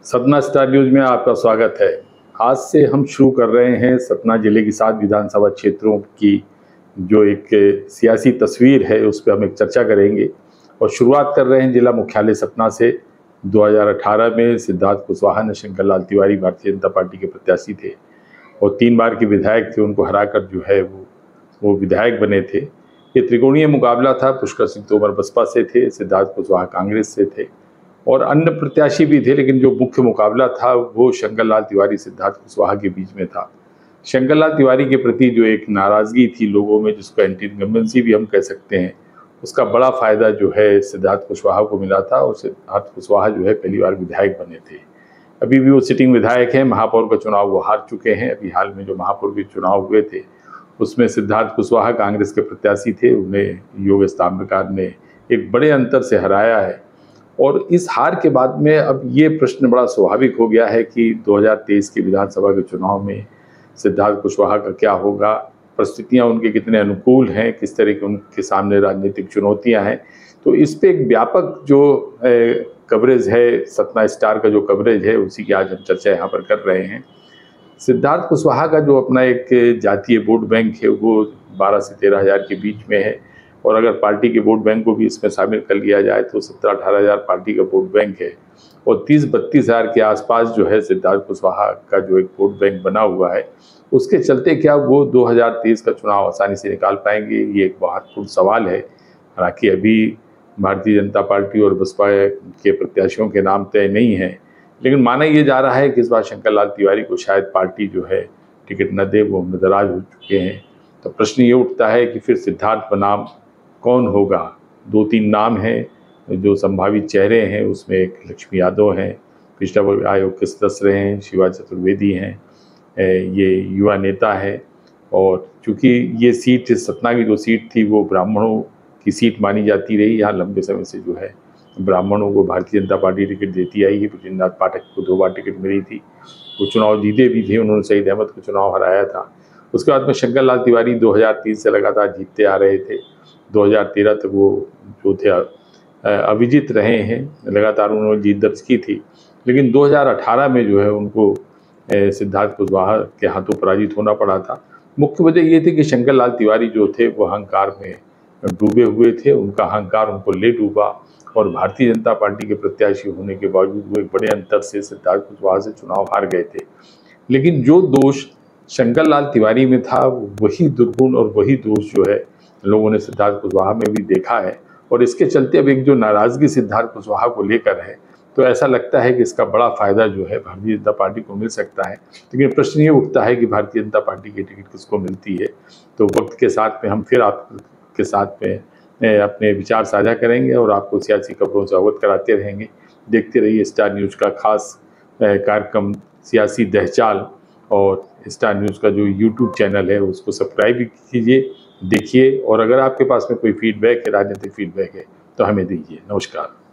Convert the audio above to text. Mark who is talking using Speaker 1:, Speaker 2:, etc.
Speaker 1: Satna star news में आपका स्वागत है। आज से हम शुरू कर रहे हैं सतना जिले की 7 विधानसभा क्षेत्रों की जो एक सियासी तस्वीर है उस पर हम एक चर्चा करेंगे और शुरुआत कर रहे हैं जिला मुख्यालय सतना से। 2018 में सिद्धार्थ कुशवाहा ने शंकर लाल तिवारी भारतीय जनता पार्टी के प्रत्याशी थे और 3 बार के विधायक थे, उनको हराकर जो है वो विधायक बने थे। ये त्रिकोणीय मुकाबला था। पुष्कर सिंह तोमर बसपा से थे, सिद्धार्थ कुशवाहा कांग्रेस से थे और अन्य प्रत्याशी भी थे, लेकिन जो मुख्य मुकाबला था वो शंकर लाल तिवारी सिद्धार्थ कुशवाहा के बीच में था। शंकर लाल तिवारी के प्रति जो एक नाराज़गी थी लोगों में, जिसको एंटी इनकम्बेंसी भी हम कह सकते हैं, उसका बड़ा फायदा जो है सिद्धार्थ कुशवाहा को मिला था और सिद्धार्थ कुशवाहा जो है पहली बार विधायक बने थे। अभी भी वो सिटिंग विधायक हैं। महापौर का चुनाव वो हार चुके हैं। अभी हाल में जो महापौर के चुनाव हुए थे उसमें सिद्धार्थ कुशवाहा कांग्रेस के प्रत्याशी थे, उन्हें योगेश ताम्रकार ने एक बड़े अंतर से हराया है। और इस हार के बाद में अब ये प्रश्न बड़ा स्वाभाविक हो गया है कि 2023 के विधानसभा के चुनाव में सिद्धार्थ कुशवाहा का क्या होगा, परिस्थितियां उनके कितने अनुकूल हैं, किस तरह की उनके सामने राजनीतिक चुनौतियां हैं। तो इस पे एक व्यापक जो कवरेज है, सतना स्टार का जो कवरेज है, उसी की आज हम चर्चा यहाँ पर कर रहे हैं। सिद्धार्थ कुशवाहा का जो अपना एक जातीय वोट बैंक है वो 12 से 13 हज़ार के बीच में है और अगर पार्टी के वोट बैंक को भी इसमें शामिल कर लिया जाए तो 17-18 हज़ार पार्टी का वोट बैंक है और 30-32 हज़ार के आसपास जो है सिद्धार्थ कुशवाहा का जो एक वोट बैंक बना हुआ है। उसके चलते क्या वो 2023 का चुनाव आसानी से निकाल पाएंगे, ये एक महत्वपूर्ण सवाल है। हालांकि अभी भारतीय जनता पार्टी और बसपा के प्रत्याशियों के नाम तय नहीं हैं, लेकिन माना ये जा रहा है कि इस बार शंकर लाल तिवारी को शायद पार्टी जो है टिकट न दे, वो नाराज हो चुके हैं। तो प्रश्न ये उठता है कि फिर सिद्धार्थ बनाम कौन होगा। 2-3 नाम हैं जो संभावित चेहरे हैं, उसमें एक लक्ष्मी यादव हैं, पिछड़ा वर्ग आयोग के सदस्य रहे हैं, शिवा चतुर्वेदी हैं, ये युवा नेता है। और चूँकि ये सीट सतना की जो सीट थी वो ब्राह्मणों की सीट मानी जाती रही। यहाँ लंबे समय से जो है ब्राह्मणों को भारतीय जनता पार्टी टिकट देती आई है। पृथ्वीनाथ पाठक को 2 बार टिकट मिली थी, वो चुनाव जीते भी थे, उन्होंने सईद अहमद को चुनाव हराया था। उसके बाद में शंकर लाल तिवारी 2003 से लगातार जीतते आ रहे थे। 2013 तक वो जो थे अविजित रहे हैं, लगातार उन्होंने जीत दर्ज की थी। लेकिन 2018 में जो है उनको सिद्धार्थ कुशवाहा के हाथों पराजित होना पड़ा था। मुख्य वजह ये थी कि शंकर लाल तिवारी जो थे वो अहंकार में डूबे हुए थे, उनका अहंकार उनको ले डूबा और भारतीय जनता पार्टी के प्रत्याशी होने के बावजूद वो एक बड़े अंतर से सिद्धार्थ कुशवाहा से चुनाव हार गए थे। लेकिन जो दोष शंकर लाल तिवारी में था वही दुर्गुण और वही दोष जो है लोगों ने सिद्धार्थ कुशवाहा में भी देखा है और इसके चलते अब एक जो नाराज़गी सिद्धार्थ कुशवाहा को लेकर है, तो ऐसा लगता है कि इसका बड़ा फायदा जो है भारतीय जनता पार्टी को मिल सकता है। लेकिन प्रश्न ये उठता है कि भारतीय जनता पार्टी की टिकट किसको मिलती है। तो वक्त के साथ में हम फिर आपके साथ में अपने विचार साझा करेंगे और आपको सियासी खबरों से अवगत कराते रहेंगे। देखते रहिए स्टार न्यूज़ का खास कार्यक्रम सियासी दहचाल और स्टार न्यूज़ का जो यूट्यूब चैनल है उसको सब्सक्राइब भी कीजिए, देखिए और अगर आपके पास में कोई फीडबैक है, राजनीतिक फीडबैक है, तो हमें दीजिए। नमस्कार।